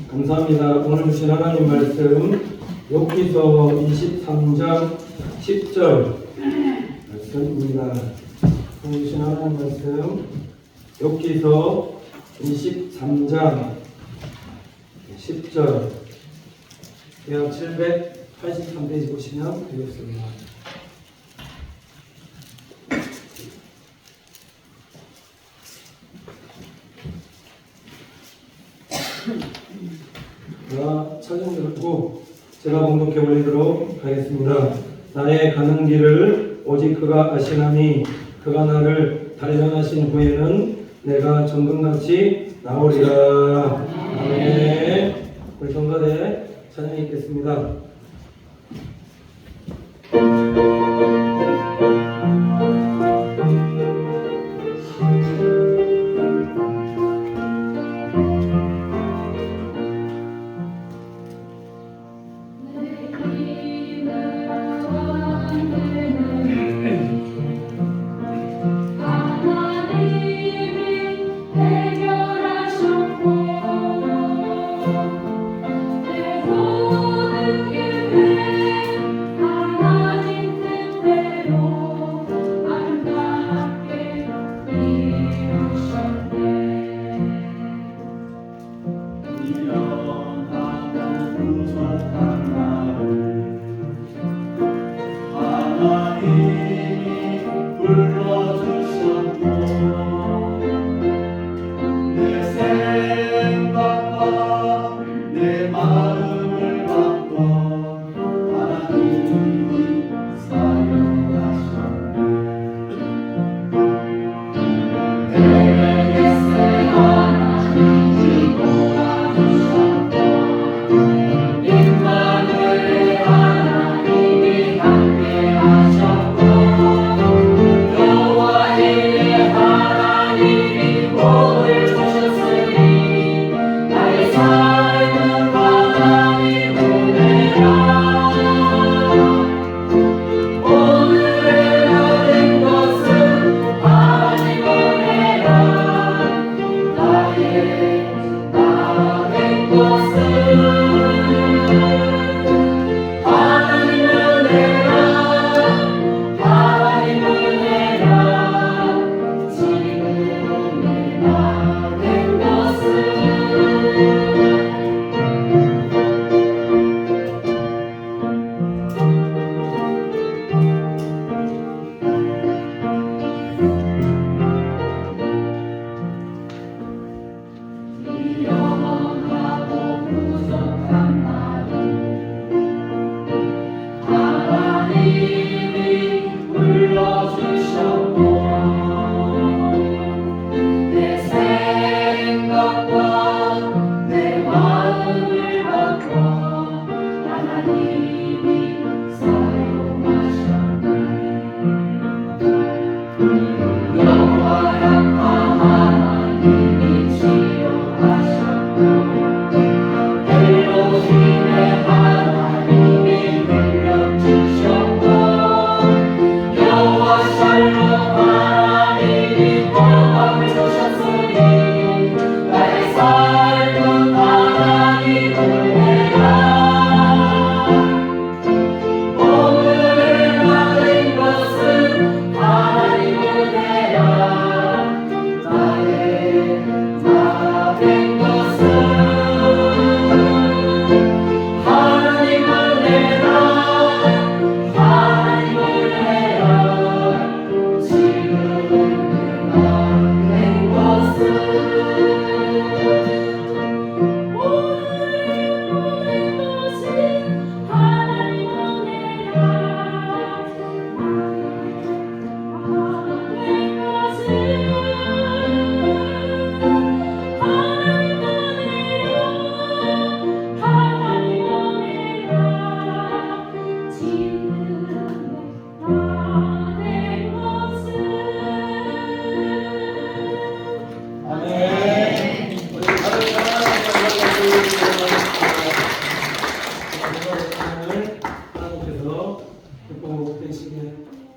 감사합니다. 오늘 주신 하나님 말씀 욥기서 23장 10절 말씀입니다. 오늘 주신 하나님 말씀 욥기서 23장 10절 대학 783페이지 보시면 되겠습니다. 찾은 들고 제가 공독해 올리도록 하겠습니다. 나의 가는 길을 오직 그가 아시나니 그가 나를 단련하신 후에는 내가 정금같이 나오리라. 아멘. 우리 성가대 찬양이 있겠습니다.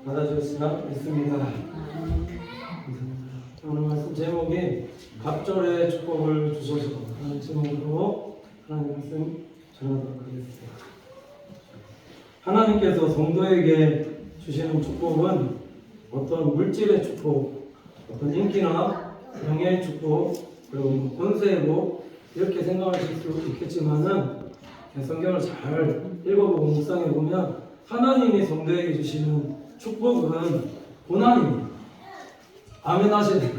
받아주셨으면 믿습니다. 오늘 말씀 제목이 갑절의 축복을 주소서 하는 제목으로 하나님 말씀 전하도록 하겠습니다. 하나님께서 성도에게 주시는 축복은 어떤 물질의 축복, 어떤 인기나 명예의 축복, 그리고 권세의 복 이렇게 생각하실 수 있겠지만은 성경을 잘 읽어보고 묵상해 보면 하나님이 성도에게 주시는 축복은 고난입니다. 아멘 하시네요.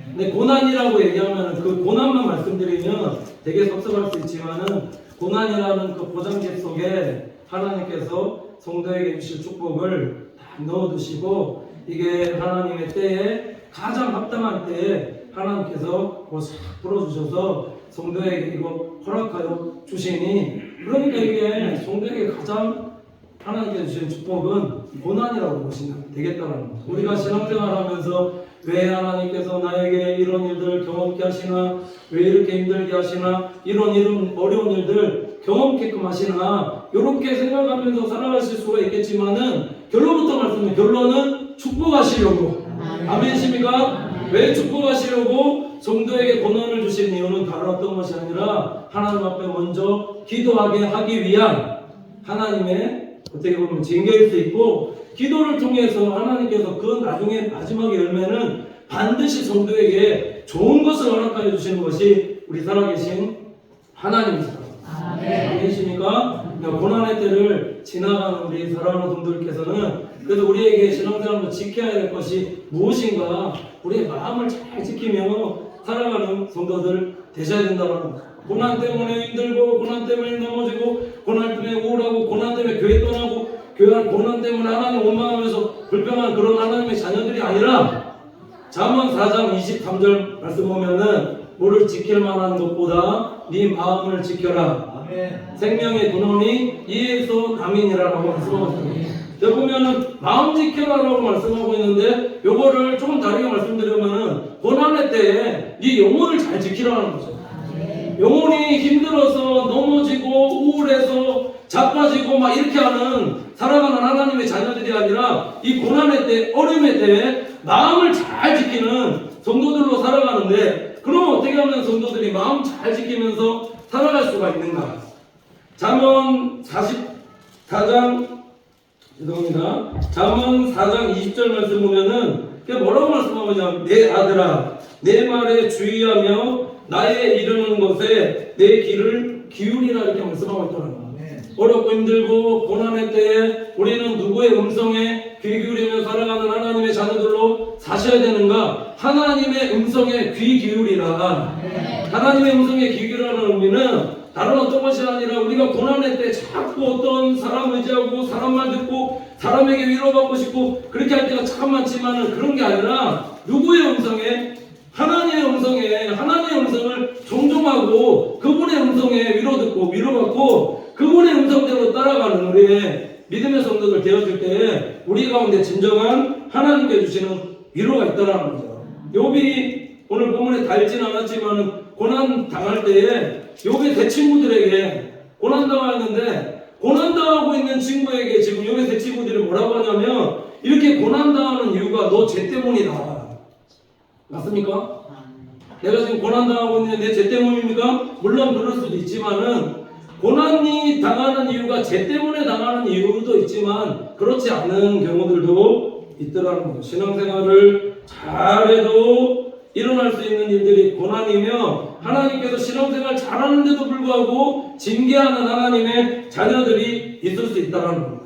근데 고난이라고 얘기하면 그 고난만 말씀드리면 되게 섭섭할 수 있지만은 고난이라는 그 보장계 속에 하나님께서 성도에게 주실 축복을 다 넣어두시고 이게 하나님의 때에 가장 합당한 때에 하나님께서 그걸 싹 풀어주셔서 성도에게 이거 허락하여 주시니 그러니까 이게 성도에게 가장 하나님께서 주신 축복은 고난이라고 보시면 되겠다는 거죠. 우리가 신앙생활하면서 왜 하나님께서 나에게 이런 일들을 경험케 하시나, 왜 이렇게 힘들게 하시나, 이런 어려운 일들 경험케끔 하시나 이렇게 생각하면서 살아가실 수가 있겠지만은 결론부터 말씀드리면 결론은 축복하시려고. 아멘이십니까? 왜 축복하시려고 성도에게 고난을 주신 이유는 다른 어떤 것이 아니라 하나님 앞에 먼저 기도하게 하기 위한 하나님의 어떻게 보면 징계일 수 있고 기도를 통해서 하나님께서 그 나중에 마지막의 열매는 반드시 성도에게 좋은 것을 허락하여 주시는 것이 우리 살아계신 하나님이시다. 아멘이십니까? 고난의 때를 지나가는 우리 사랑하는 성도들께서는 그래서 우리에게 신앙생활로 지켜야 될 것이 무엇인가 우리의 마음을 잘 지키며 살아가는 성도들 되셔야 된다는 거죠. 고난 때문에 힘들고 고난 때문에 넘어지고 고난 때문에 우울하고 고난 때문에 교회 떠나고 고난 때문에 하나님 원망하면서 불평한 그런 하나님의 자녀들이 아니라 잠언 4장 23절 말씀 보면은 뭐를 지킬 만한 것보다 네 마음을 지켜라. 아멘. 생명의 근원이 이에서 남이니라라고 말씀하고 있습니다. 여기 보면은 마음 지켜라라고 말씀하고 있는데 요거를 조금 다르게 말씀드리면은 고난의 때에 이 영혼을 잘 지키라는 거죠. 영혼이 힘들어서 넘어지고 우울해서 자빠지고 막 이렇게 하는 살아가는 하나님의 자녀들이 아니라 이 고난의 때, 어려움의 때에 마음을 잘 지키는 성도들로 살아가는데 그럼 어떻게 하면 성도들이 마음 잘 지키면서 살아갈 수가 있는가? 잠언 4장 4장 20절 말씀 보면은 뭐라고 말씀하냐면 내 아들아 내 말에 주의하며 나의 이르는 것에 내 귀를 기울이라 이렇게 말씀하고 있더라고요. 어렵고 힘들고 고난의 때에 우리는 누구의 음성에 귀 기울이며 살아가는 하나님의 자녀들로 사셔야 되는가? 하나님의 음성에 귀 기울이라. 하나님의 음성에 귀 기울이라는 의미는 다른 어떤 것이 아니라 우리가 고난의 때 자꾸 어떤 사람 의지하고 사람 말 듣고 사람에게 위로받고 싶고 그렇게 할 때가 참 많지만은 그런 게 아니라 누구의 음성에? 하나님의 음성을 존중하고 그분의 음성에 위로 듣고 위로받고 그분의 음성대로 따라가는 우리의 믿음의 성도들 되어질 때 우리 가운데 진정한 하나님께 주시는 위로가 있다는 거죠. 욥이 오늘 본문에 달진 않았지만 고난 당할 때에 욥의 세 친구들에게 고난 당하였는데 고난 당하고 있는 친구에게 지금 욥의 세 친구들이 뭐라고 하냐면 이렇게 고난 당하는 이유가 너 죄 때문이다. 맞습니까? 내가 지금 고난 당하고 있는데 내 죄 때문입니까? 물론 그럴 수도 있지만은 고난이 당하는 이유가 죄 때문에 당하는 이유도 있지만 그렇지 않은 경우들도 있더라는 거죠. 신앙생활을 잘해도 일어날 수 있는 일들이 고난이며 하나님께서 신앙생활 잘하는데도 불구하고 징계하는 하나님의 자녀들이 있을 수 있다는 겁니다.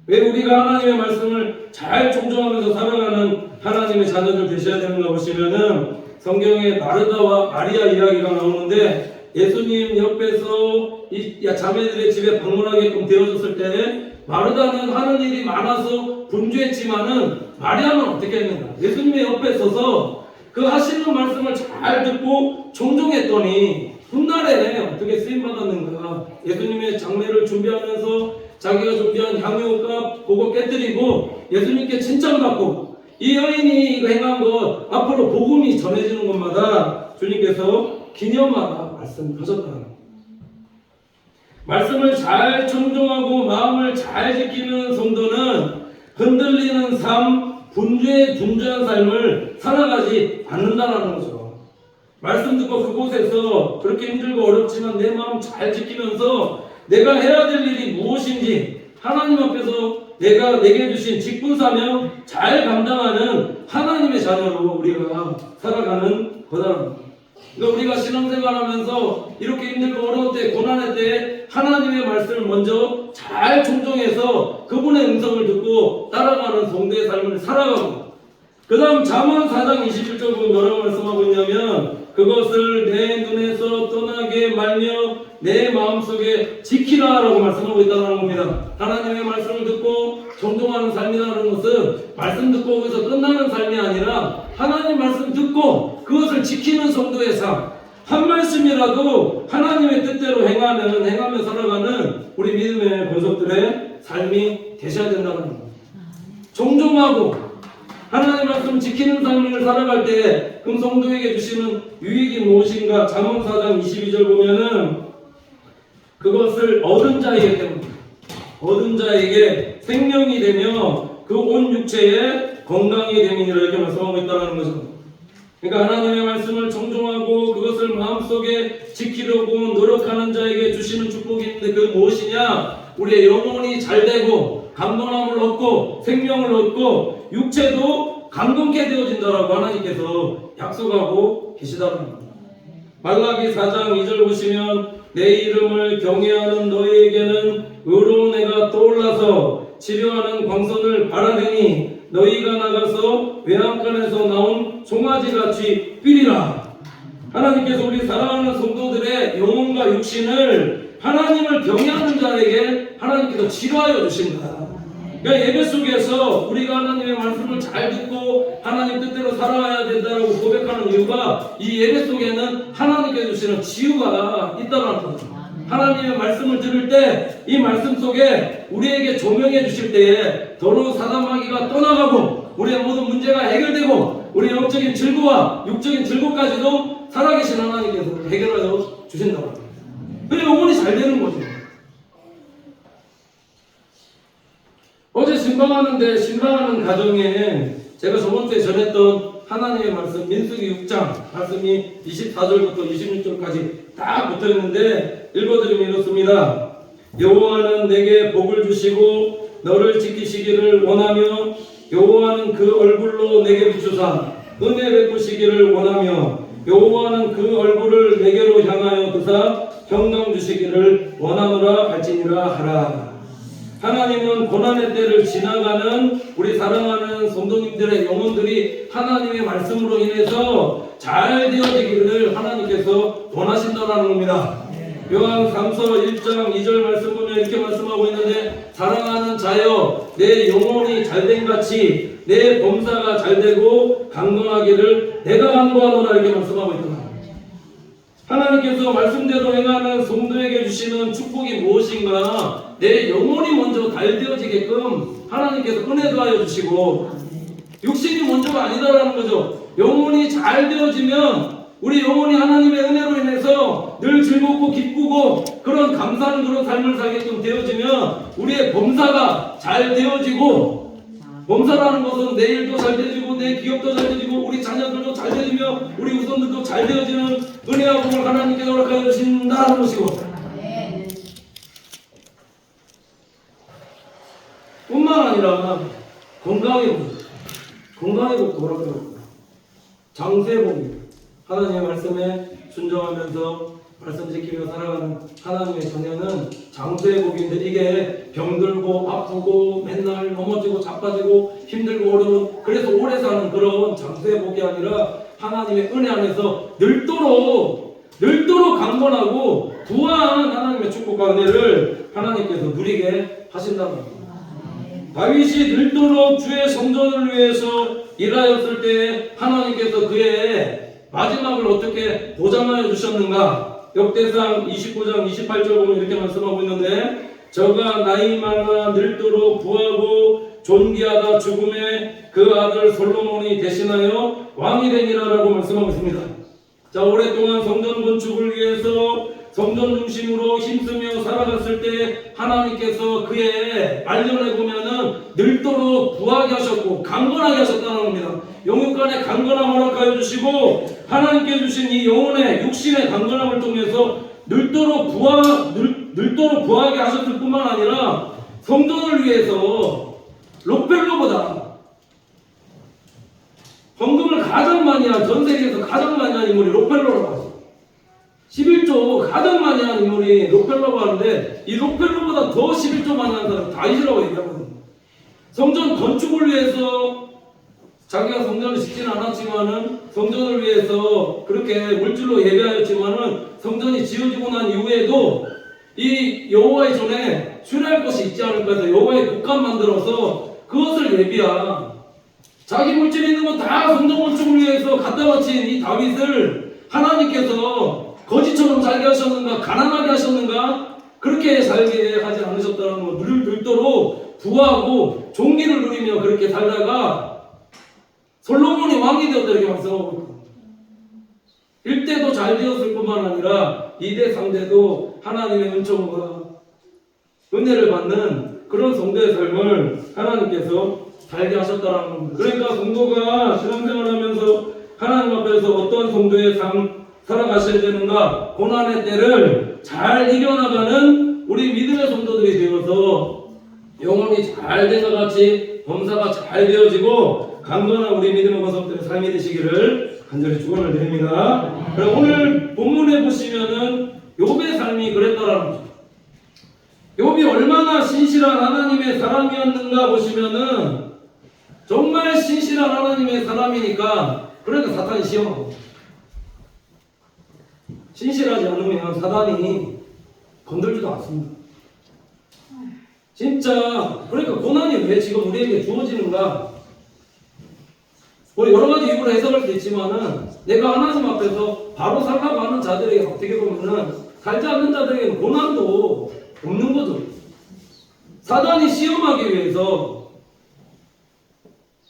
왜 우리가 하나님의 말씀을 잘 존중하면서 살아가는 하나님의 자녀들 되셔야 되는가 보시면은 성경에 마르다와 마리아 이야기가 나오는데 예수님 옆에서 이 자매들의 집에 방문하게끔 되어졌을 때 마르다는 하는 일이 많아서 분주했지만은 마리아는 어떻게 했는가? 예수님의 옆에 서서 그 하시는 말씀을 잘 듣고 존중했더니 훗날에 어떻게 쓰임받았는가? 예수님의 장례를 준비하면서 자기가 준비한 향유값 그거 깨뜨리고 예수님께 칭찬받고 이 여인이 이거 행한 것 앞으로 복음이 전해지는 것마다 주님께서 기념하라 말씀하셨다는 거예요. 말씀을 잘 존중하고 마음을 잘 지키는 성도는 흔들리는 삶, 분주한 삶을 살아가지 않는다는 거죠. 말씀 듣고 그곳에서 그렇게 힘들고 어렵지만 내 마음 잘 지키면서 내가 해야 될 일이 무엇인지 하나님 앞에서 내게 주신 직분사명 잘 감당하는 하나님의 자녀로 우리가 살아가는 거다. 그러니까 우리가 신앙생활하면서 이렇게 힘들고 어려울 때, 고난의 때 하나님의 말씀을 먼저 잘 존중해서 그분의 음성을 듣고 따라가는 성도의 삶을 살아가고, 그 다음 잠언 4장 21절 보면 뭐라고 말씀하고 있냐면, 그것을 내 눈에서 떠나게 말며 내 마음속에 지키라 라고 말씀하고 있다는 겁니다. 하나님의 말씀을 듣고 존중하는 삶이라는 것은 말씀 듣고 거기서 끝나는 삶이 아니라 하나님 말씀 듣고 그것을 지키는 성도의 삶, 한 말씀이라도 하나님의 뜻대로 행하며 살아가는 우리 믿음의 권속들의 삶이 되셔야 된다는 겁니다. 존중하고 하나님의 말씀을 지키는 삶을 살아갈 때 그 성도에게 주시는 유익이 무엇인가? 잠언 4장 22절 보면은 그것을 얻은 자에게 때문에 얻은 자에게 생명이 되며 그 온 육체에 건강이 됨이니라 이렇게 말씀하고 있다는 거죠. 그러니까 하나님의 말씀을 존중하고 그것을 마음속에 지키려고 노력하는 자에게 주시는 축복이 있는데 그 무엇이냐? 우리의 영혼이 잘되고 강건함을 얻고 생명을 얻고 육체도 강건케 되어진다라고 하나님께서 약속하고 계시다는 겁니다. 말라기 4장 2절 보시면 내 이름을 경외하는 너희에게는 의로운 해가 떠올라서 치료하는 광선을 바라리니 너희가 나가서 외양간에서 나온 송아지같이 뛰리라. 하나님께서 우리 사랑하는 성도들의 영혼과 육신을 하나님을 경외하는 자에게 하나님께서 치료하여 주신다. 그러니까 예배 속에서 우리가 하나님의 말씀을 잘 듣고 하나님 뜻대로 살아가야 된다고 고백하는 이유가 이 예배 속에는 하나님께서 주시는 치유가 있다는 거죠. 하나님의 말씀을 들을 때 이 말씀 속에 우리에게 조명해 주실 때에 더러운 사단마귀가 떠나가고 우리의 모든 문제가 해결되고 우리 영적인 즐거움과 육적인 즐거움까지도 살아계신 하나님께서 해결하여 주신다고 합니다. 그래서 영혼이 잘 되는 거죠. 어제 신방하는 가정에 제가 저번주에 전했던 하나님의 말씀 민수기 6장 말씀이 24절부터 26절까지 딱 붙어있는데 읽어드리면 이렇습니다. 여호와는 내게 복을 주시고 너를 지키시기를 원하며 여호와는 그 얼굴로 내게 비추사 은혜 베푸시기를 원하며 여호와는 그 얼굴을 내게로 향하여 드사 평강 주시기를 원하노라 할지니라 하라. 하나님은 고난의 때를 지나가는 우리 사랑하는 성도님들의 영혼들이 하나님의 말씀으로 인해서 잘 되어지기를 하나님께서 원하신다는 겁니다. 요한 3서 1장 2절 말씀 보면 이렇게 말씀하고 있는데 사랑하는 자여 내 영혼이 잘된 같이 내 범사가 잘되고 강건하기를 내가 간구하노라 이렇게 말씀하고 있다. 하나님께서 말씀대로 행하는 성도에게 주시는 축복이 무엇인가? 내 영혼이 먼저 달되어지게끔 하나님께서 은혜 더하여 주시고 육신이 먼저가 아니다라는 거죠. 영혼이 잘 되어지면 우리 영혼이 하나님의 은혜로 인해서 늘 즐겁고 기쁘고 그런 감사하는 그런 삶을 살게끔 되어지면 우리의 범사가 잘 되어지고, 범사라는 것은 내 일도 잘 되어지고 내 기업도 잘 되어지고 우리 자녀들도 잘 되어지며 우리 후손들도 잘 되어지는 은혜와 복을 하나님께서 허락하여 주신다는 것이고, 뿐만 아니라 건강의 복도 허락하여 장세의 복입니다. 하나님의 말씀에 순종하면서 말씀 지키며 살아가는 하나님의 자녀는 장수의 복인데 이게 병들고 아프고 맨날 넘어지고 자빠지고 힘들고 어려운 그래서 오래 사는 그런 장수의 복이 아니라 하나님의 은혜 안에서 늘도록 강건하고 부한 하나님의 축복과 은혜를 하나님께서 누리게 하신다는 겁니다. 다윗이 늘도록 주의 성전을 위해서 일하였을 때 하나님께서 그의 마지막을 어떻게 보장하여 주셨는가? 역대상 29장 28절 보면 이렇게 말씀하고 있는데 저가 나이 많아 늙도록 부하고 존귀하다 죽음에 그 아들 솔로몬이 대신하여 왕이 되니라 라고 말씀하고 있습니다. 자, 오랫동안 성전 건축을 위해서 성전 중심으로 힘쓰며 살아갔을 때 하나님께서 그의 말년에 보면은 늘도록 부하게 하셨고 강건하게 하셨다는 겁니다. 영육간의 강건함을 허락하여 주시고 하나님께 주신 이 영혼의 육신의 강건함을 통해서 늘도록 부하게 하셨을 뿐만 아니라 성전을 위해서 록펠러보다 헌금을 가장 많이 한, 전 세계에서 가장 많이 한 인물이 록펠러라고 하죠. 11조 가장 많이 한 인물이 록펠러라고 하는데 이 록펠러보다 더 11조 많이 한 사람은 다윗이라고 얘기하거든요. 성전 건축을 위해서 자기가 성전을 짓지는 않았지만은 성전을 위해서 그렇게 물질로 예배하였지만은 성전이 지어지고 난 이후에도 이 여호와의 전에 출애할 것이 있지 않을까 해서 여호와의 곡간 만들어서 그것을 예비한 자기 물질 있는 거 다 성전 건축을 위해서 갖다 바친 이 다윗을 하나님께서 거지처럼 살게 하셨는가 가난하게 하셨는가 그렇게 살게 하지 않으셨다는 거 늘도록 부하고 종기를 누리며 그렇게 살다가 솔로몬이 왕이 되었다 이렇게 말씀하고 있거든요. 1대도 잘 되었을 뿐만 아니라 2대 3대도 하나님의 은총과 은혜를 받는 그런 성도의 삶을 하나님께서 살게 하셨다는 겁니다. 그러니까 성도가 신앙생활하면서 하나님 앞에서 어떤 성도의 삶 살아가셔야 되는가, 고난의 때를 잘 이겨나가는 우리 믿음의 성도들이 되어서 영혼이 잘 된 것 같이 범사가 잘 되어지고 강건한 우리 믿음의 권속들의 삶이 되시기를 간절히 축원을 드립니다. 그럼 오늘 본문에 보시면은 욥의 삶이 그랬다라는 거죠. 욥이 얼마나 신실한 하나님의 사람이었는가 보시면은 정말 신실한 하나님의 사람이니까 그러니까 사탄이 시험하고 신실하지 않으면 사단이 건들지도 않습니다. 진짜 그러니까 고난이 왜 지금 우리에게 주어지는가? 뭐 여러 가지 이유로 해석할 수 있지만은 내가 하나님 앞에서 바로 살라고 하는 자들에게 어떻게 보면은 살지 않는 자들에게는 고난도 없는 거죠. 사단이 시험하기 위해서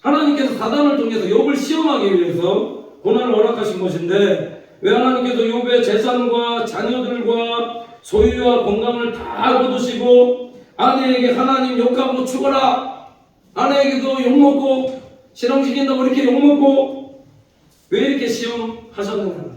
하나님께서 사단을 통해서 욥을 시험하기 위해서 고난을 허락하신 것인데 왜 하나님께서 욥의 재산과 자녀들과 소유와 건강을 다 거두시고 아내에게 하나님 욕하고 죽어라 아내에게도 욕먹고 신앙시킨다고 이렇게 욕먹고 왜 이렇게 시험하셨는가?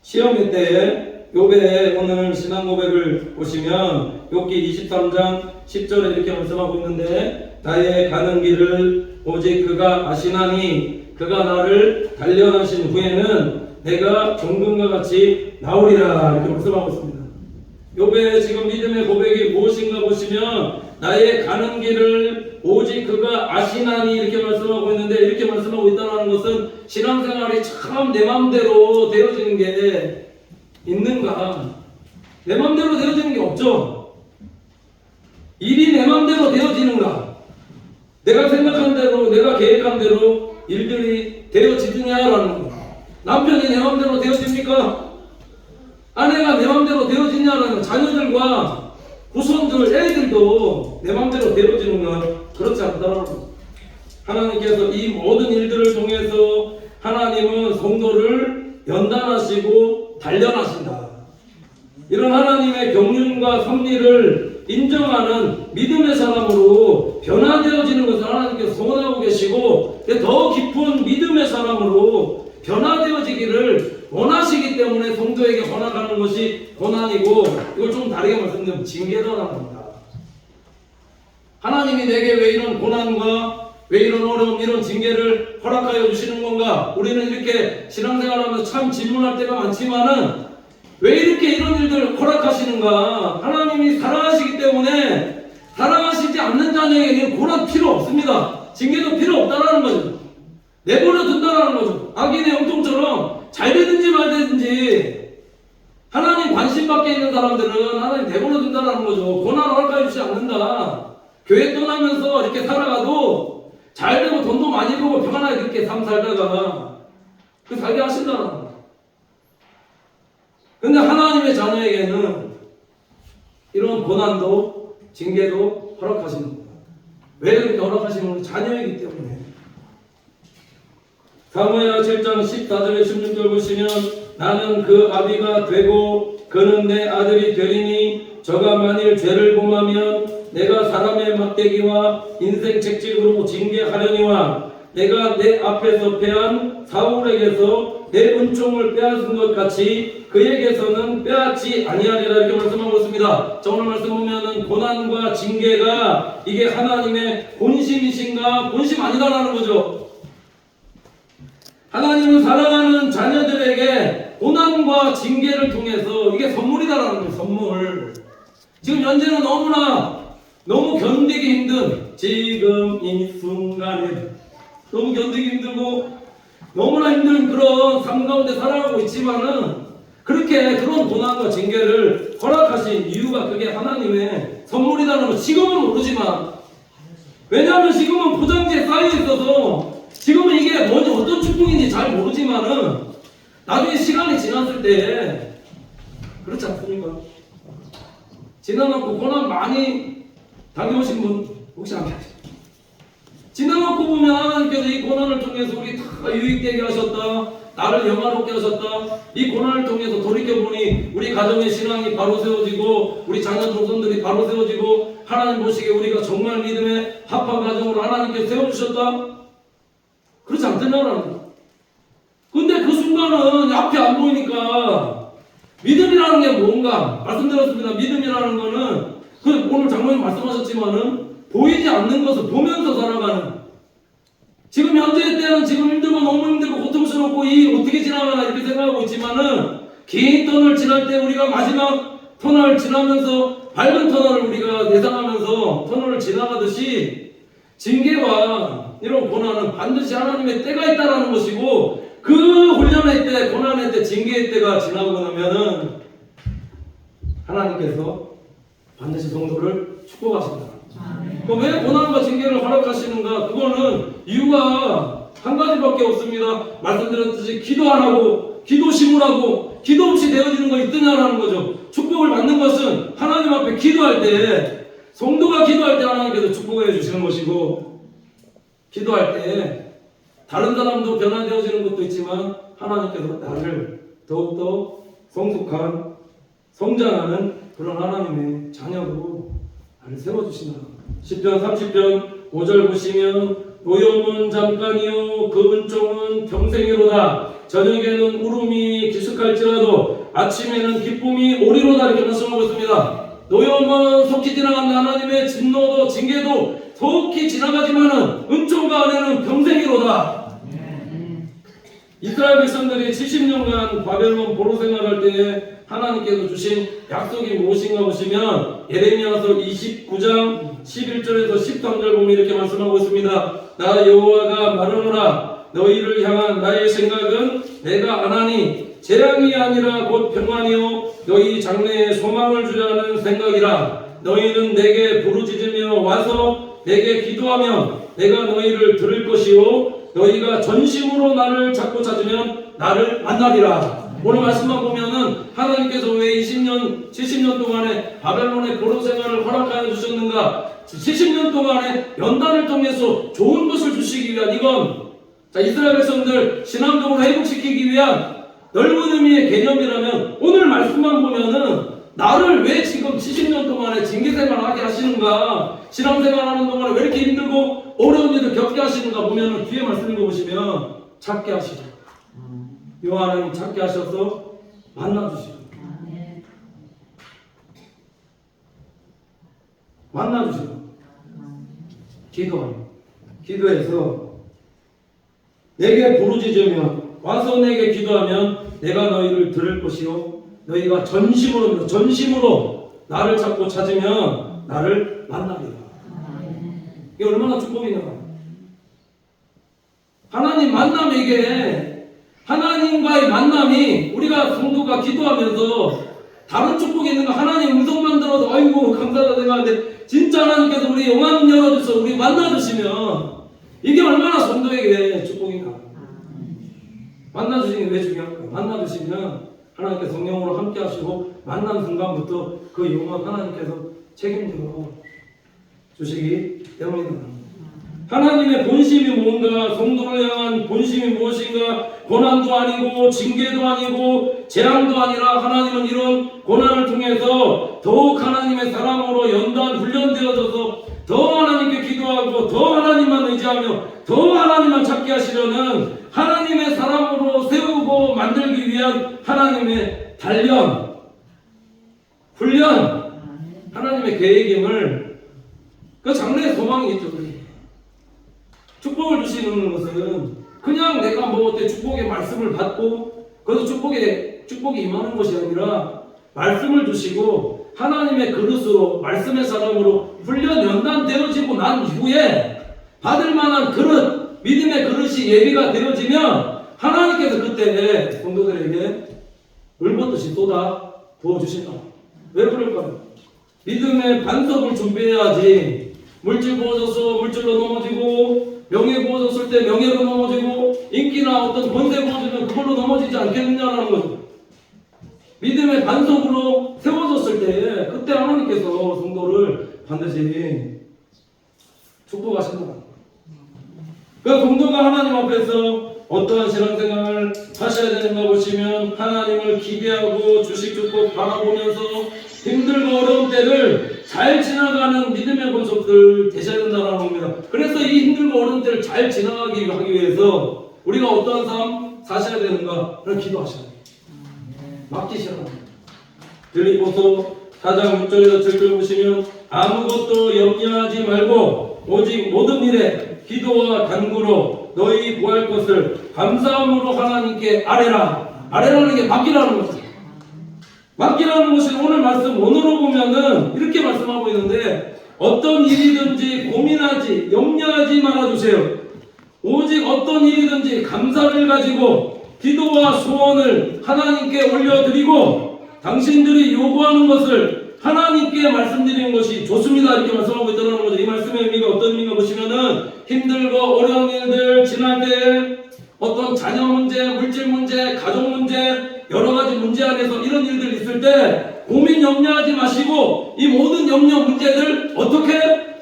시험의 때에 욥의 오늘 신앙 고백을 보시면 욥기 23장 10절에 이렇게 말씀하고 있는데 나의 가는 길을 오직 그가 아시나니 그가 나를 단련하신 후에는 내가 정금과 같이 나오리라 이렇게 말씀하고 있습니다. 욥의 지금 믿음의 고백이 무엇인가 보시면 나의 가는 길을 오직 그가 아시나니 이렇게 말씀하고 있는데 이렇게 말씀하고 있다는 것은 신앙생활이 참 내 마음대로 되어지는 게 있는가? 내 마음대로 되어지는 게 없죠. 일이 내 마음대로 되어지는가? 내가 생각한 대로 내가 계획한 대로 일들이 되어지느냐라는 거. 남편이 내 마음대로 되어집니까? 아내가 내 마음대로 되어지냐라는 자녀들과 후손들, 애들도 내 마음대로 되어지는가? 그렇지 않다라는 거. 하나님께서 이 모든 일들을 통해서 하나님은 성도를 연단하시고 단련하신다. 이런 하나님의 경륜과 섭리를 인정하는 믿음의 사람으로 변화되어지는 것을 하나님께서 소원하고 계시고 더 깊은 믿음의 사람으로 변화되어지기를 원하시기 때문에 성도에게 허락하는 것이 고난이고 이걸 좀 다르게 말씀드리면 징계라는 겁니다. 하나님이 내게 왜 이런 고난과 왜 이런 어려움, 이런 징계를 허락하여 주시는 건가? 우리는 이렇게 신앙생활하면서 참 질문할 때가 많지만은 왜 이렇게 이런 일들을 허락하시는가? 하나님이 사랑하시기 때문에 사랑하시지 않는 자녀에게는 고난 필요 없습니다. 징계도 필요 없다라는 거죠. 내버려 둔다라는 거죠. 악인의 형통처럼 잘 되든지 말 되든지 하나님 관심 밖에 있는 사람들은 하나님 내버려 둔다라는 거죠. 고난 허락하여 주지 않는다. 교회 떠나면서 이렇게 살아가도 잘 되고 돈도 많이 벌고 평안하게 그렇게 삶 살다가 그 살게 하신다는 거예요. 근데 하나님의 자녀에게는 이런 고난도 징계도 허락하시는 거예요. 왜 이렇게 허락하시는 거예요? 자녀이기 때문에. 사무엘하 7장 14절에 16절 보시면 나는 그 아비가 되고 그는 내 아들이 되리니 저가 만일 죄를 범하면 내가 사람의 막대기와 인생 책찍으로 징계하려니와 내가 내 앞에서 패한 사울에게서 내 은총을 빼앗은 것 같이 그에게서는 빼앗지 아니하리라 이렇게 말씀하고 있습니다. 자, 오늘 말씀 보면은 고난과 징계가 이게 하나님의 본심이신가 본심 아니다라는 거죠. 하나님은 사랑하는 자녀들에게 고난과 징계를 통해서 이게 선물이다라는 거예요. 선물. 지금 현재는 너무 견디기 힘든 지금 이 순간에 너무 견디기 힘들고 너무나 힘든 그런 삶 가운데 살아가고 있지만은 그렇게 그런 고난과 징계를 허락하신 이유가 그게 하나님의 선물이라는 거 지금은 모르지만 왜냐하면 지금은 포장지에 쌓여 있어서 지금은 이게 뭐지 어떤 축복인지 잘 모르지만은 나중에 시간이 지났을 때 그렇지 않습니까? 지나놓고 고난 많이 당겨오신 분 혹시 안 계세요? 지나놓고 보면 하나님께서 이 고난을 통해서 우리 다 유익되게 하셨다. 나를 영화롭게 하셨다. 이 고난을 통해서 돌이켜보니 우리 가정의 신앙이 바로 세워지고 우리 자녀 동선들이 바로 세워지고 하나님 보시기에 우리가 정말 믿음의 합한 가정으로 하나님께서 세워주셨다. 그렇지 않다는 근데 그 순간은 앞이 안 보이니까 믿음이라는 게 뭔가 말씀드렸습니다. 믿음이라는 거는 그 오늘 장로님 말씀하셨지만은 보이지 않는 것을 보면서 살아가는 지금 현재의 때는 지금 힘들고 너무 힘들고 고통스럽고 이 어떻게 지나가나 이렇게 생각하고 있지만은 긴 터널 지날 때 우리가 마지막 터널 지나면서 밝은 터널을 우리가 예상하면서 터널을 지나가듯이 징계와 이런 고난은 반드시 하나님의 때가 있다라는 것이고 그 훈련의 때, 고난의 때, 징계의 때가 지나고 나면은 하나님께서 반드시 성도를 축복하신다. 왜 고난과 징계를 허락하시는가? 그거는 이유가 한 가지밖에 없습니다. 말씀드렸듯이 기도 안 하고 기도 심으라고 기도 없이 되어지는 거 있느냐라는 거죠. 축복을 받는 것은 하나님 앞에 기도할 때 성도가 기도할 때 하나님께서 축복해 주시는 것이고 기도할 때 다른 사람도 변화되어지는 것도 있지만 하나님께서 나를 더욱더 성숙한 성장하는 그런 하나님의 자녀로 나를 세워주신다. 10편 30편 5절 보시면 노염은 잠깐이요 그 은총은 평생이로다. 저녁에는 울음이 기숙할지라도 아침에는 기쁨이 오리로다 이렇게 말씀하고 있습니다. 노염은 속히 지나간다. 하나님의 진노도 징계도 속히 지나가지만은 은총과 은혜는 평생이로다. 이스라엘 백성들이 70년간 바벨론 포로 생활할 때에 하나님께서 주신 약속이 무엇인가 보시면 예레미야서 29장 11절에서 13절 보면 이렇게 말씀하고 있습니다. 나 여호와가 말하노라 너희를 향한 나의 생각은 내가 안 하니 재앙이 아니라 곧 평안이요 너희 장래에 소망을 주려는 생각이라. 너희는 내게 부르짖으며 와서 내게 기도하면 내가 너희를 들을 것이요 너희가 전심으로 나를 찾고 찾으면 나를 만나리라. 오늘 말씀만 보면은 하나님께서 왜 20년, 70년 동안에 바벨론의 포로 생활을 허락하여 주셨는가? 70년 동안에 연단을 통해서 좋은 것을 주시기 위한 이건 자 이스라엘 백성들 신앙적으로 회복시키기 위한 넓은 의미의 개념이라면 오늘 말씀만 보면은 나를 왜 지금 70년 동안에 징계생활을 하게 하시는가? 신앙생활하는 동안에 왜 이렇게 힘들고 어려운 일을 겪게 하시는가 보면은 뒤에 말씀 읽어보시면 찾게 하시죠. 요 하나님 찾게 하셔서 만나주시죠. 만나주시죠. 기도하면 기도해서 내게 부르짖으면 와서 내게 기도하면 내가 너희를 들을 것이요 너희가 전심으로 나를 찾고 찾으면 나를 만나리라. 이게 얼마나 축복이냐. 하나님 만남이 이게 하나님과의 만남이 우리가 성도가 기도하면서 다른 축복이 있는가 하나님 음성만 들어도 아이고 감사하다 생각하는데 진짜 하나님께서 우리 영안 열어주셔서 우리 만나주시면 이게 얼마나 성도에게 축복인가. 만나주시는 게 왜 중요할까? 만나주시면 하나님께서 성령으로 함께 하시고 만난 순간부터 그 영혼 하나님께서 책임져 주시기 때문입니다. 하나님의 본심이 뭔가, 성도를 향한 본심이 무엇인가, 고난도 아니고 징계도 아니고 재앙도 아니라 하나님은 이런 고난을 통해서 더욱 하나님의 사람으로 연단 훈련되어져서 더 하나님께 기도하고 더 하나님만 의지하며 더 하나님만 찾게 하시려는 하나님의 사람으로 세우고 만들기 위한 하나님의 단련, 훈련, 하나님의 계획임을, 그 장래의 소망이 있죠. 축복을 주시는 것은 그냥 내가 뭐 어때 축복의 말씀을 받고 그래서 축복이 임하는 것이 아니라 말씀을 주시고 하나님의 그릇으로, 말씀의 사람으로 훈련 연단되어지고 난 이후에 받을 만한 그릇, 믿음의 그릇이 예비가 되어지면 하나님께서 그때 성도들에게 물붓듯이 쏟아 부어주신다. 왜 그럴까요? 믿음의 반석을 준비해야지. 물질 부어져서 물질로 넘어지고, 명예 부어졌을 때 명예로 넘어지고, 인기나 어떤 권세 부어지면 그걸로 넘어지지 않겠느냐라는 거죠. 믿음의 반석으로 세워졌을 때 그때 하나님께서 성도를 반드시 축복하신다. 그 성도가 하나님 앞에서 어떠한 신앙생활을 하셔야 되는가 보시면 하나님을 기대하고 주식 축복 바라보면서 힘들고 어려운 때를 잘 지나가는 믿음의 본석들 되셔야 된다는 겁니다. 그래서 이 힘들고 어려운 때를 잘 지나가기 하기 위해서 우리가 어떠한 삶 사셔야 되는가? 그걸 기도하셔야 돼요. 맡기셔야 합니다. 빌립보서 4장 6절에서 7절 보시면 아무것도 염려하지 말고 오직 모든 일에 기도와 간구로 너희 구할 것을 감사함으로 하나님께 아뢰라. 아뢰라는 게 맡기라는 거죠. 맡기라는 것이 오늘 말씀 원어로 보면은 이렇게 말씀하고 있는데 어떤 일이든지 고민하지 염려하지 말아주세요. 오직 어떤 일이든지 감사를 가지고 기도와 소원을 하나님께 올려드리고 당신들이 요구하는 것을 하나님께 말씀드리는 것이 좋습니다. 이렇게 말씀하고 있다는 거죠. 이 말씀의 의미가 어떤 의미가 보시면은 힘들고 어려운 일들 지날 때 어떤 자녀 문제, 물질 문제, 가족 문제, 여러 가지 문제 안에서 이런 일들 있을 때 고민 염려하지 마시고 이 모든 염려 문제들 어떻게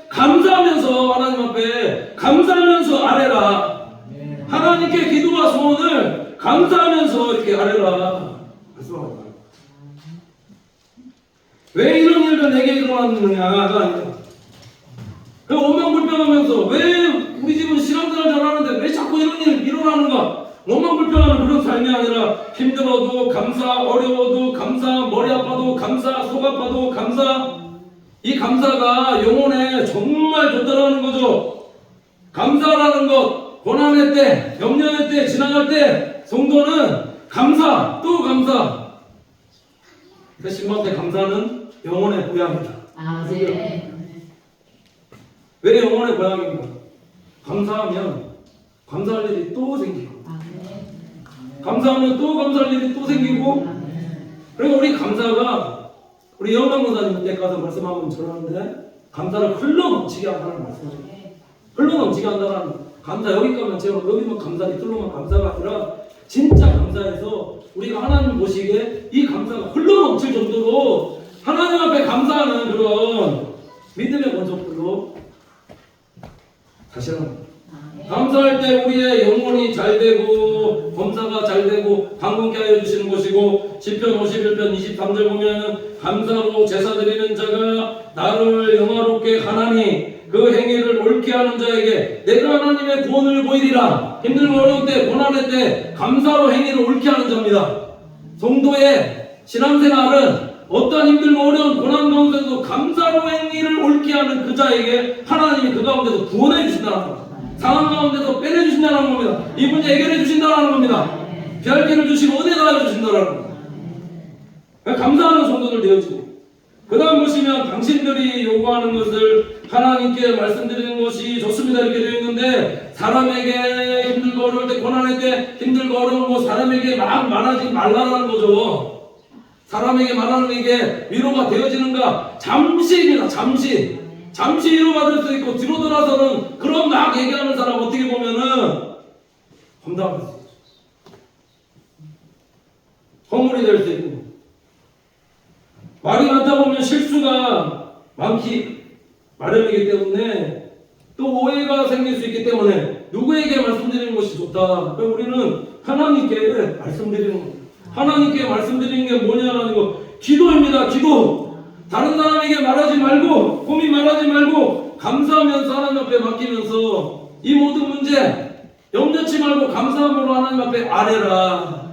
감사하면서 하나님 앞에 감사하면서 아뢰라. 하나님께 기도와 소원을 감사하면서 이렇게 아뢰라. 말씀합니다. 왜 이런 일도 내게 일어났느냐가 아니라 그 원망불평하면서 왜 우리 집은 신앙생활 잘하는데 왜 자꾸 이런 일 일어나는가? 원망불평하는 그런 삶이 아니라 힘들어도 감사, 어려워도 감사, 머리 아파도 감사, 속 아파도 감사. 이 감사가 영혼에 정말 좋다는 거죠. 감사라는 것, 고난의 때, 염려의 때, 지나갈 때 성도는 감사, 또 감사. 그 신방때 감사는 영혼의 고향이다. 아, 네. 왜 영혼의 고향인가? 감사하면 감사할 일이 또 생기고, 감사하면 또 감사할 일이 또 생기고, 그리고 우리 감사가 우리 영광 목사님 때 가서 말씀 한번 전하는데 감사를 흘러넘치게 한다는 말씀이죠. 흘러넘치게 한다는 감사. 여기 가면 제가 여기만 감사, 이틀로만 감사가 아니라 진짜 감사해서 우리가 하나님 보시기에 이 감사가 흘러넘칠 정도로 하나님 앞에 감사하는 그런 믿음의 본성들로 다시 한번 감사할 때 우리의 영혼이 잘 되고 범사가 잘 되고 강건케 하여 주시는 것이고 시편 51편 23절 보면 감사로 제사 드리는 자가 나를 영화롭게 하나니 그 행위를 옳게 하는 자에게 내가 하나님의 구원을 보이리라. 힘들고 어려울 때 고난할 때 감사로 행위를 옳게 하는 자입니다. 성도의 신앙생활은 어떠한 힘들고 어려운 고난 가운데도 감사로 행위를 옳게 하는 그 자에게 하나님이 그 가운데서 구원해 주신다는 겁니다. 상황 가운데서 빼내 주신다는 겁니다. 이 문제 해결해 주신다는 겁니다. 피할 길을 주시고 은혜 다해 주신다는 겁니다. 감사하는 성도들 되어지고 그 다음 보시면 당신들이 요구하는 것을 하나님께 말씀드리는 것이 좋습니다. 이렇게 되어 있는데 사람에게 힘들고 어려울 때 고난할 때 힘들고 어려운 거 사람에게 막 말하지 말라는 거죠. 사람에게 말하는 게 위로가 되어지는가? 잠시입니다. 잠시 위로받을 수 있고 뒤로 돌아서는 그런 막 얘기하는 사람 어떻게 보면은 험담할 수 있죠. 허물이 될 수 있고 말이 많다 보면 실수가 많기 마련이기 때문에 또 오해가 생길 수 있기 때문에 누구에게 말씀드리는 것이 좋다. 그럼 우리는 하나님께 말씀드리는 겁니다. 하나님께 말씀드리는 게 뭐냐라는 거, 기도입니다. 기도. 다른 사람에게 말하지 말고, 고민 말하지 말고, 감사하면서 하나님 앞에 맡기면서 이 모든 문제 염려치 말고 감사함으로 하나님 앞에 아뢰라.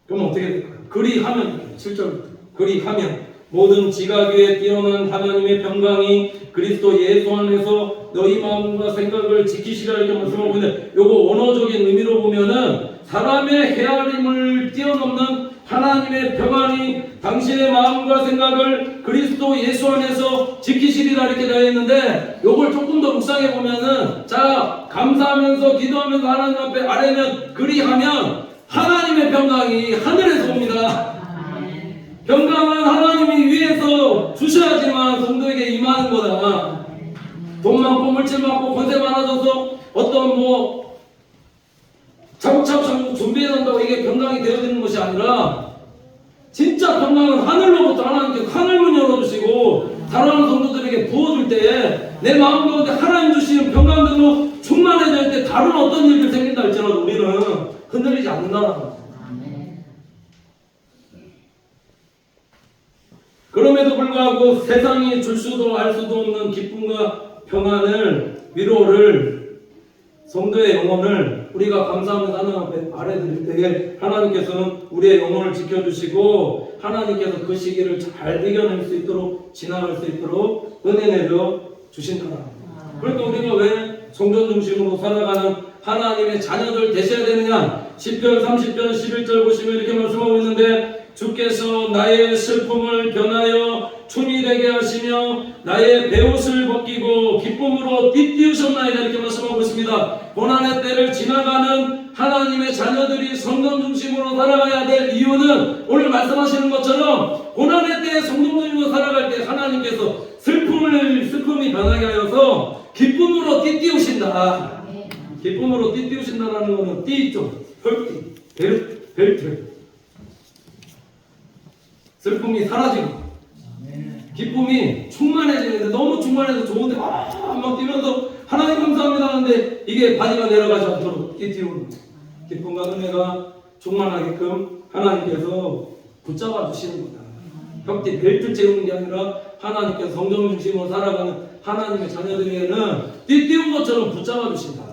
그럼 어떻게 될까요? 그리하면 7절 그리하면 모든 지각 위에 뛰어난 하나님의 평강이 그리스도 예수 안에서 너희 마음과 생각을 지키시라 이렇게 말씀하고 있는데, 요거 원어적인 의미로 보면은 사람의 헤아림을 뛰어넘는 하나님의 평안이 당신의 마음과 생각을 그리스도 예수 안에서 지키시리라 이렇게 되어 있는데, 요걸 조금 더 묵상해 보면은, 자, 감사하면서 기도하면서 하나님 앞에 아뢰면 그리하면 하나님의 평강이 하늘에서 옵니다. 평강은 하나님이 위에서 주셔야지만 성도에게 임하는 거다. 돈 많고 물질 많고 권세 많아져서 어떤 차곡차곡 준비해 놓는다고 이게 평강이 되어지는 것이 아니라, 진짜 평강은 하늘로부터 하나님께서 하늘문 열어주시고 사랑하는 성도들에게 부어줄 때에 내 마음 가운데 하나님 주시는 평강들로 충만해질 때 다른 어떤 일들 생긴다 할지라도 우리는 흔들리지 않는다라는 거죠. 그럼에도 불구하고 세상이 줄 수도 알 수도 없는 기쁨과 평안을, 위로를, 성도의 영혼을 우리가 감사하면서 하나님 앞에 아뢰드릴 때에 하나님께서는 우리의 영혼을 지켜주시고 하나님께서 그 시기를 잘 이겨낼 수 있도록, 지나갈 수 있도록 은혜 내려 주신다. 그러니까 우리가 왜 성전 중심으로 살아가는 하나님의 자녀들 되셔야 되느냐? 10편 30편 11절 보시면 이렇게 말씀하고 있는데, 주께서 나의 슬픔을 변하여 춤이 되게 하시며 나의 베옷을 벗기고 기쁨으로 띠띠우셨나이다 이렇게 말씀하고 있습니다. 고난의 때를 지나가는 하나님의 자녀들이 성전 중심으로 살아가야 될 이유는, 오늘 말씀하시는 것처럼 고난의 때에 성전 중심으로 살아갈 때 하나님께서 슬픔이 변하게 하여서 기쁨으로 띠띠우신다. 기쁨으로 띠띠우신다라는 것은 띠 있죠. 헐띠, 벨트. 슬픔이 사라지고 기쁨이 충만해지는데, 너무 충만해서 좋은데 막 뛰면서 하나님 감사합니다 하는데 이게 바지가 내려가지 않도록 띠띠우는 기쁨과 은혜가 충만하게끔 하나님께서 붙잡아 주시는 거다. 혁띠 벨트 채우는 게 아니라 하나님께서 성전 중심으로 살아가는 하나님의 자녀들에게는 띠띠운 것처럼 붙잡아 주신다.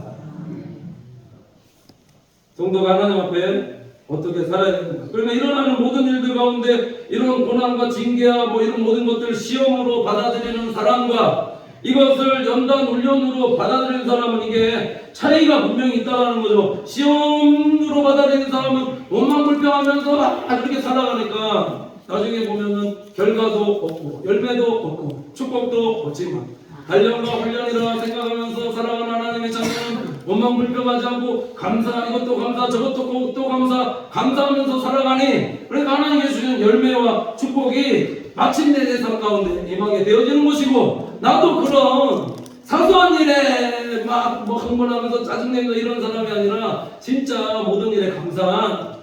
성도가 하나님 앞에 어떻게 살아야 됩니까? 그러니까 일어나는 모든 일들 가운데 이런 고난과 징계와 이런 모든 것들을 시험으로 받아들이는 사람과 이것을 연단 훈련으로 받아들이는 사람은 이게 차이가 분명히 있다는 거죠. 시험으로 받아들이는 사람은 원망불평하면서 그렇게 살아가니까 나중에 보면은 결과도 없고 열매도 없고 축복도 없지만, 단련과 훈련이라 생각하면서 살아가는 하나님의 자녀는 원망불평하지 않고 감사, 이것도 감사, 저것도 또 감사, 감사하면서 살아가니, 그러니까 하나님께 주시는 열매와 축복이 마침내 내 삶 가운데 임하게 되어지는 것이고, 나도 그런 사소한 일에 흥분하면서 짜증내는 이런 사람이 아니라 진짜 모든 일에 감사한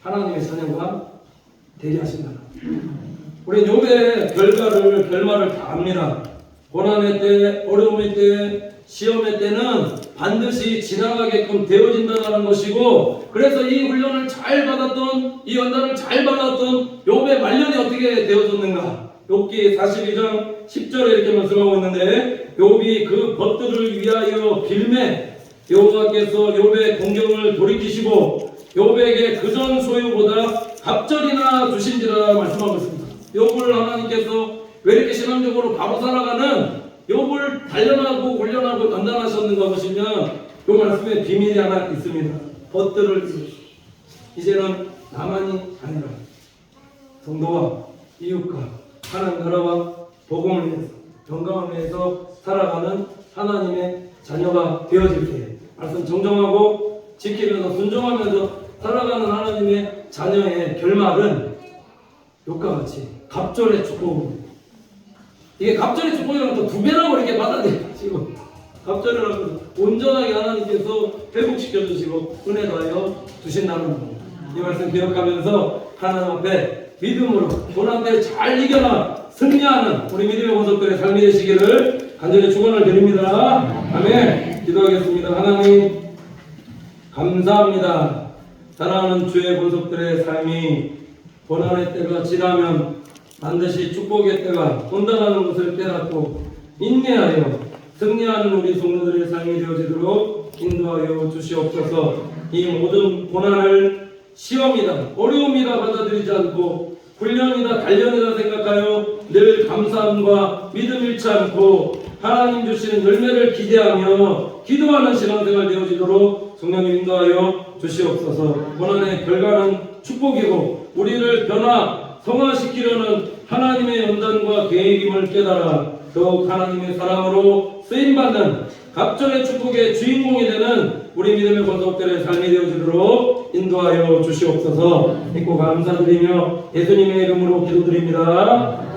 하나님의 자녀가 되게 하신다. 우리 욥의 결말을 다 압니다. 고난의 때, 어려움의 때, 시험의 때는 반드시 지나가게끔 되어진다는 것이고, 그래서 이 훈련을 잘 받았던, 이 연단을 잘 받았던 욥의 말년이 어떻게 되어졌는가? 욥기 42장 10절에 이렇게 말씀하고 있는데, 욥이 그 벗들을 위하여 빌매 여호와께서 욥의 공경을 돌이키시고 욥에게 그전 소유보다 갑절이나 주신지라 말씀하고 있습니다. 욥을 하나님께서 왜 이렇게 신앙적으로 바로 살아가는 욥을 단련하고 훈련하고 연단하셨는가 보시면 이 말씀에 비밀이 하나 있습니다. 벗들을 이제는 나만이 아니라 성도와 이웃과 하나님 나라와 복음을 위해서, 건강을 위해서 살아가는 하나님의 자녀가 되어질 때 말씀 정정하고 지키면서 순종하면서 살아가는 하나님의 자녀의 결말은 욥과 같이 갑절의 축복입니다. 이게 갑절의 축복이라는 또 두 배라고 이렇게 받아들이시고, 갑절이라고 온전하게 하나님께서 회복시켜 주시고 은혜 더하여 주신다는 겁니다. 이 말씀 기억하면서 하나님 앞에 믿음으로 고난 때 잘 이겨라, 승리하는 우리 믿음의 권속들의 삶이 되시기를 간절히 축원을 드립니다. 아멘. 기도하겠습니다. 하나님 감사합니다. 사랑하는 주의 권속들의 삶이 고난의 때가 지나면 반드시 축복의 때가 온다는 것을 깨닫고 인내하여 승리하는 우리 성도들의 삶이 되어지도록 인도하여 주시옵소서. 이 모든 고난을 시험이다, 어려움이다 받아들이지 않고 훈련이다, 단련이다 생각하여 늘 감사함과 믿음 잃지 않고 하나님 주시는 열매를 기대하며 기도하는 신앙생활 되어지도록 성령님 인도하여 주시옵소서. 고난의 결과는 축복이고 우리를 성화시키려는 하나님의 연단과 계획임을 깨달아 더욱 하나님의 사랑으로 쓰임받는 각종의 축복의 주인공이 되는 우리 믿음의 권속들의 삶이 되어지도록 인도하여 주시옵소서. 믿고 감사드리며 예수님의 이름으로 기도드립니다.